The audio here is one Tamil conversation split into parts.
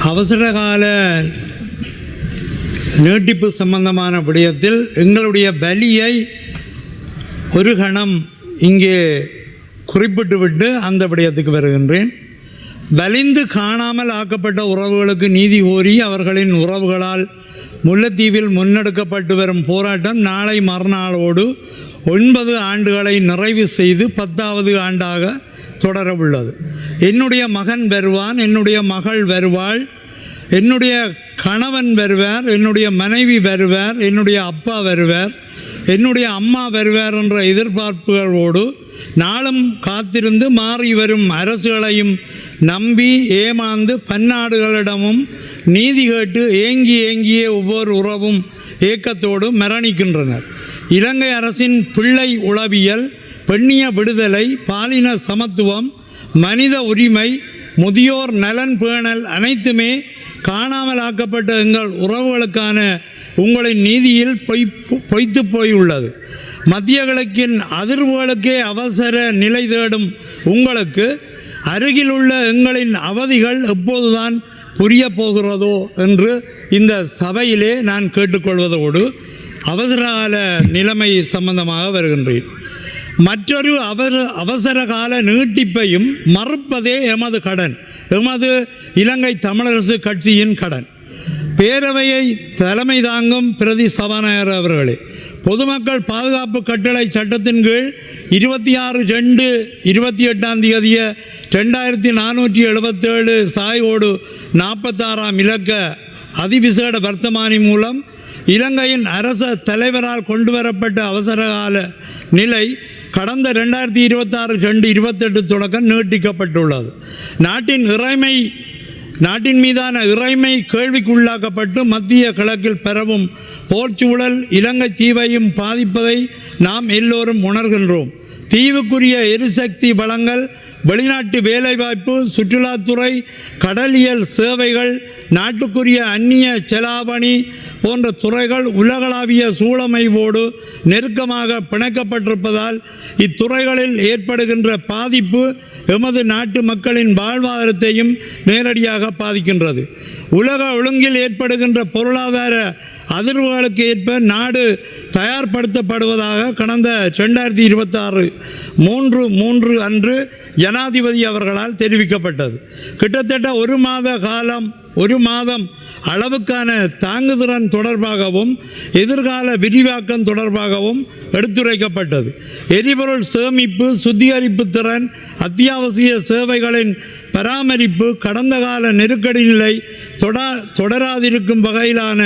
அவசரகால நீட்டிப்பு சம்பந்தமான விடயத்தில் எங்களுடைய பலியை ஒரு கணம் இங்கே குறிப்பிட்டுவிட்டு அந்த விடயத்துக்கு வருகின்றேன். வலிந்து காணாமல் ஆக்கப்பட்ட உறவுகளுக்கு நீதி கோரி அவர்களின் உறவுகளால் முல்லைத்தீவில் முன்னெடுக்கப்பட்டு வரும் போராட்டம் நாளை மறுநாளோடு 9 ஆண்டுகளை நிறைவு செய்து 10வது ஆண்டாக தொடரவுள்ளது. என்னுடைய மகன் வருவான், என்னுடைய மகள் வருவாள், என்னுடைய கணவன் வருவார், என்னுடைய மனைவி வருவார், என்னுடைய அப்பா வருவார், என்னுடைய அம்மா வருவார் என்ற எதிர்பார்ப்புகளோடு நாளும் காத்திருந்து மாறி வரும் அரசுகளையும் நம்பி ஏமாந்து பன்னாடுகளிடமும் நீதி கேட்டு ஏங்கிய ஒவ்வொரு உறவும் ஏக்கத்தோடு மரணிக்கின்றனர். இலங்கை அரசின் பிள்ளை உளவியல், பெண்ணிய விடுதலை, பாலின சமத்துவம், மனித உரிமை, முதியோர் நலன் பேணல் அனைத்துமே காணாமலாக்கப்பட்ட எங்கள் உறவுகளுக்கான உங்களின் நீதியில் பொய்த்து போயுள்ளது. மத்திய கிழக்கின் அதிர்வுகளுக்கே அவசர நிலை தேடும் உங்களுக்கு அருகில் உள்ள எங்களின் அவதிகள் எப்போதுதான் புரிய போகிறதோ என்று இந்த சபையிலே நான் கேட்டுக்கொள்வதோடு அவசரகால நிலைமை சம்பந்தமாக வருகின்றேன். மற்றொரு அவசரகால நீட்டிப்பையும் மறுப்பதே எமது கடன், எமது இலங்கை தமிழரசு கட்சியின் கடன். பேரவையை தலைமை தாங்கும் பிரதி சபாநாயகர் அவர்களே, பொதுமக்கள் பாதுகாப்பு கட்டளை சட்டத்தின் கீழ் 26/2/28 2477 சாயோடு 46ஆம் இலக்க அதிவிசேட வர்த்தமானி மூலம் இலங்கையின் அரச தலைவரால் கொண்டுவரப்பட்ட அவசரகால நிலை கடந்த 2026/2/28 தொடக்கம் நீட்டிக்கப்பட்டுள்ளது. நாட்டின் மீதான இறைமை கேள்விக்குள்ளாக்கப்பட்டு மத்திய கிழக்கில் பரவும் போர்ச்சூழல் இலங்கை தீவையும் பாதிப்பதை நாம் எல்லோரும் உணர்கின்றோம். தீவுக்குரிய எரிசக்தி வளங்கள், வெளிநாட்டு வேலைவாய்ப்பு, சுற்றுலாத்துறை, கடலியல் சேவைகள், நாட்டுக்குரிய அந்நிய செலாவணி போன்ற துறைகள் உலகளாவிய சூழமைவோடு நெருக்கமாக பிணைக்கப்பட்டிருப்பதால் இத்துறைகளில் ஏற்படுகின்ற பாதிப்பு எமது நாட்டு மக்களின் வாழ்வாதாரத்தையும் நேரடியாக பாதிக்கின்றது. உலக ஒழுங்கில் ஏற்படுகின்ற பொருளாதார அதிர்வுகளுக்கு ஏற்ப நாடு தயார்படுத்தப்படுவதாக கடந்த 2026/3 அன்று ஜனாதிபதி அவர்களால் தெரிவிக்கப்பட்டது. கிட்டத்தட்ட ஒரு மாதம் அளவுக்கான தாங்குதிறன் தொடர்பாகவும் எதிர்கால விரிவாக்கம் தொடர்பாகவும் எடுத்துரைக்கப்பட்டது. எரிபொருள் சேமிப்பு, சுத்திகரிப்பு திறன், அத்தியாவசிய சேவைகளின் பராமரிப்பு, கடந்த கால நெருக்கடி நிலை தொடராதிருக்கும் வகையிலான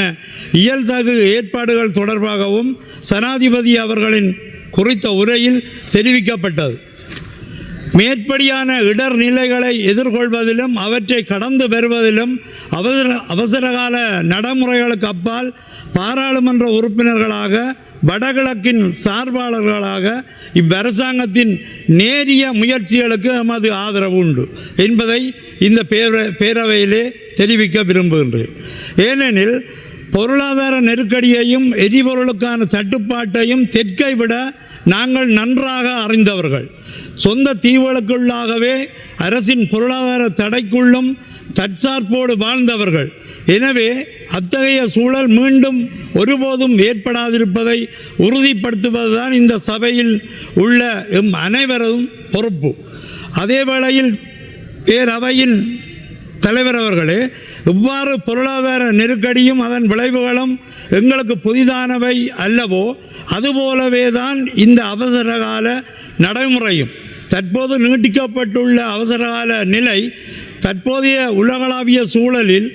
இயல்தகு ஏற்பாடுகள் தொடர்பாகவும் ஜனாதிபதி அவர்களின் குறித்த உரையில் தெரிவிக்கப்பட்டது. மேற்படியான இடர் நிலைகளை எதிர்கொள்வதிலும் அவற்றை கடந்து வருவதிலும் அவசரகால நடைமுறைகளுக்கு அப்பால் பாராளுமன்ற உறுப்பினர்களாக, வடகிழக்கின் சார்பாளர்களாக இவ்வரசாங்கத்தின் நேரிய முயற்சிகளுக்கு எமது ஆதரவு உண்டு என்பதை இந்த பேரவையிலே தெரிவிக்க விரும்புகின்றேன். ஏனெனில் பொருளாதார நெருக்கடியையும் எரிபொருளுக்கான தட்டுப்பாட்டையும் தெற்கை விட நாங்கள் நன்றாக அறிந்தவர்கள். சொந்த தீவுகளுக்குள்ளாகவே அரசின் பொருளாதார தடைக்குள்ளும் தற்சார்போடு வாழ்ந்தவர்கள். எனவே அத்தகைய சூழல் மீண்டும் ஒருபோதும் ஏற்படாதிருப்பதை உறுதிப்படுத்துவதுதான் இந்த சபையில் உள்ள எம் அனைவரும் பொறுப்பு. அதே வேளையில் பேரவையின் தலைவர் அவர்களே, இவ்வாறு பொருளாதார நெருக்கடியும் அதன் விளைவுகளும் எங்களுக்கு புதிதானவை அல்லவோ, அதுபோலவே தான் இந்த அவசரகால நடைமுறையும். தற்போது நீட்டிக்கப்பட்டுள்ள அவசரகால நிலை தற்போதைய உலகளாவிய சூழலில்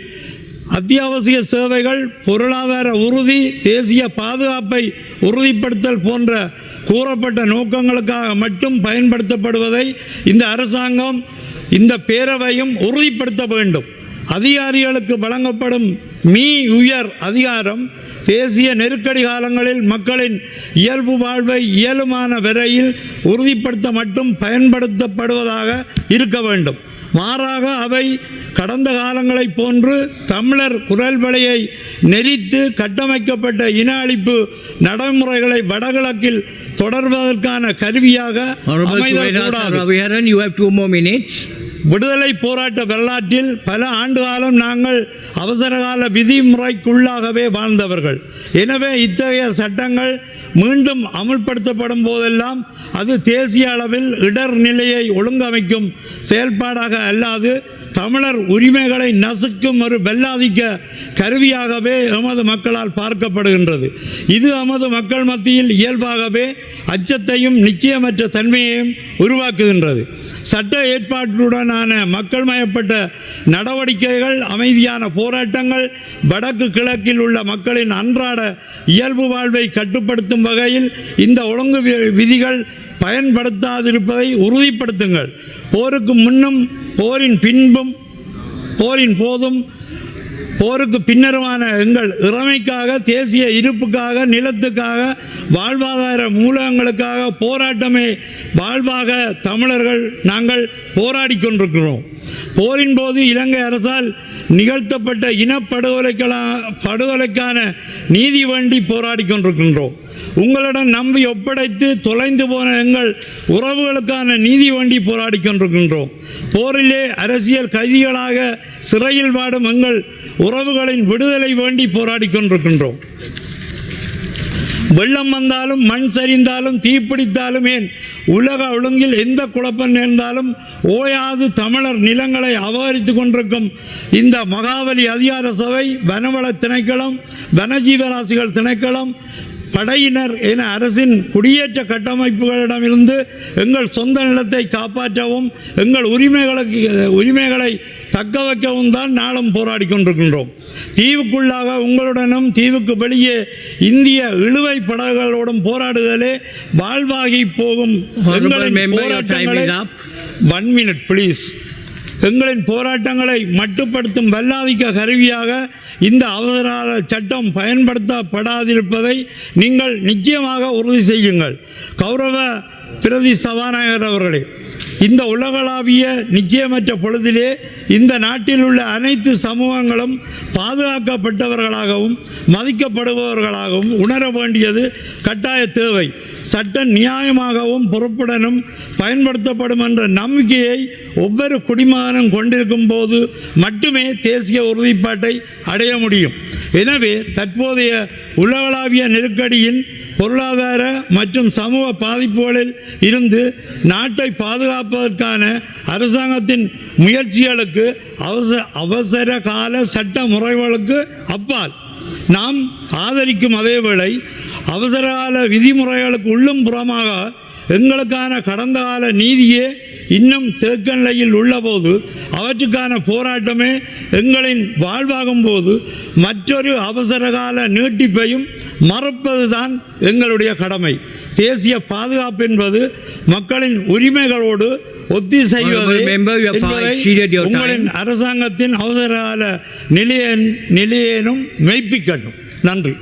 அத்தியாவசிய சேவைகள், பொருளாதார உறுதி, தேசிய பாதுகாப்பை உறுதிப்படுத்தல் போன்ற கூறப்பட்ட நோக்கங்களுக்காக மட்டும் பயன்படுத்தப்படுவதை இந்த அரசாங்கம், இந்த பேரவையும் உறுதிப்படுத்த வேண்டும். அதிகாரிகளுக்கு வழங்கப்படும் உயர் அதிகாரம் தேசிய நெருக்கடி காலங்களில் மக்களின் இயல்பு வாழ்வை இயலுமான வரையில் உறுதிப்படுத்த மட்டும் பயன்படுத்தப்படுவதாக இருக்க வேண்டும். மாறாக அவை கடந்த காலங்களைப் போன்று தமிழர் குரல் வலையை நெறித்து கட்டமைக்கப்பட்ட இன அழிப்பு நடைமுறைகளை வடகிழக்கில் தொடர்வதற்கான கருவியாக அமைதல் கூடாது. விடுதலை போராட்ட வரலாற்றில் பல ஆண்டு காலம் நாங்கள் அவசரகால விதிமுறைக்குள்ளாகவே வாழ்ந்தவர்கள். எனவே இத்தகைய சட்டங்கள் மீண்டும் அமுல்படுத்தப்படும் போதெல்லாம் அது தேசிய அளவில் இடர் நிலையை ஒழுங்கமைக்கும் செயல்பாடாக அல்லாது தமிழர் உரிமைகளை நசுக்கும் ஒரு வெள்ளாதிக்க கருவியாகவே எமது மக்களால் பார்க்கப்படுகின்றது. இது எமது மக்கள் மத்தியில் இயல்பாகவே அச்சத்தையும் நிச்சயமற்ற தன்மையையும் உருவாக்குகின்றது. சட்ட ஏற்பாட்டுடனான மக்கள் மயப்பட்ட நடவடிக்கைகள், அமைதியான போராட்டங்கள் வடக்கு கிழக்கில் உள்ள மக்களின் அன்றாட இயல்பு வாழ்வை கட்டுப்படுத்தும் வகையில் இந்த ஒழுங்கு விதிகள் பயன்படுத்தாதிருப்பதை உறுதிப்படுத்துங்கள். போருக்கு முன்னும் போரின் பின்பும் போரின் போதும் போருக்கு பின்னருமான எங்கள் இறைமைக்காக, தேசிய இருப்புக்காக, நிலத்துக்காக, வாழ்வாதார மூலங்களுக்காக போராட்டமே வாழ்வாக தமிழர்கள் நாங்கள் போராடி கொண்டிருக்கிறோம். போரின் போது இலங்கை அரசால் நிகழ்த்தப்பட்ட இனப்படுகொலைக்கான நீதி வேண்டி போராடி கொண்டிருக்கின்றோம். உங்களிடம் நம்பி ஒப்படைத்து தொலைந்து போன எங்கள் உறவுகளுக்கான நீதி வேண்டி போராடி கொண்டிருக்கின்றோம். போரிலே அரசியல் கைதிகளாக சிறையில் வாடும் எங்கள் உறவுகளின் விடுதலை வேண்டி போராடி கொண்டிருக்கின்றோம். வெள்ளம் வந்தாலும், மண் சரிந்தாலும், தீப்பிடித்தாலும், ஏன் உலக ஒழுங்கில் எந்த குழப்பம் நேர்ந்தாலும் ஓயாது தமிழர் நிலங்களை அபகரித்து கொண்டிருக்கும் இந்த மகாவலி அதிகார சபை, வனவள திணைக்களம், வனஜீவராசிகள் திணைக்களம், படையினர் என அரசின் குடியேற்ற கட்டமைப்புகளிடமிருந்து எங்கள் சொந்த நிலத்தை காப்பாற்றவும், எங்கள் உரிமைகளை தக்க வைக்கவும் தான் நாளும் போராடி கொண்டிருக்கின்றோம். தீவுக்குள்ளாக உங்களுடனும் தீவுக்கு வெளியே இந்திய இழுவை படகுகளோடும் போராடுதலே வாழ்வாகி போகும் எங்களின் போராட்டங்களை மட்டுப்படுத்தும் வல்லாதிக்க கருவியாக இந்த அவசர சட்டம் பயன்படுத்தப்படாதிருப்பதை நீங்கள் நிச்சயமாக உறுதி செய்யுங்கள். கௌரவ பிரதி சபாநாயகர் அவர்களே, இந்த உலகளாவிய நிச்சயமற்ற பொழுதிலே இந்த நாட்டில் உள்ள அனைத்து சமூகங்களும் பாதுகாக்கப்பட்டவர்களாகவும் மதிக்கப்படுபவர்களாகவும் உணர வேண்டியது கட்டாய தேவை. சட்டம் நியாயமாகவும் பொறுப்புடனும் பயன்படுத்தப்படும் என்ற நம்பிக்கையை ஒவ்வொரு குடிமகனும் கொண்டிருக்கும் போது மட்டுமே தேசிய உறுதிப்பாட்டை அடைய முடியும். எனவே தற்போதைய உலகளாவிய நெருக்கடியின் பொருளாதார மற்றும் சமூக பாதிப்புகளில் இருந்து நாட்டை பாதுகாப்பதற்கான அரசாங்கத்தின் முயற்சிகளுக்கு அவசர கால சட்ட முறைகளுக்கு அப்பால் நாம் ஆதரிக்கும் அதேவேளை அவசரகால விதிமுறைகளுக்கு உள்ளும் புறமாக எங்களுக்கான கடந்த கால நீதியே இன்னும் தேக்க நிலையில் உள்ளபோது அவற்றுக்கான போராட்டமே எங்களின் வாழ்வாகும் போது மற்றொரு அவசரகால நீட்டிப்பையும் மறுப்பதுதான் எங்களுடைய கடமை. தேசிய பாதுகாப்பு என்பது மக்களின் உரிமைகளோடு ஒத்திசைவது உங்களின் அரசாங்கத்தின் அவசரகால நிலையேனும் மெய்ப்பிக்கட்டும். நன்றி.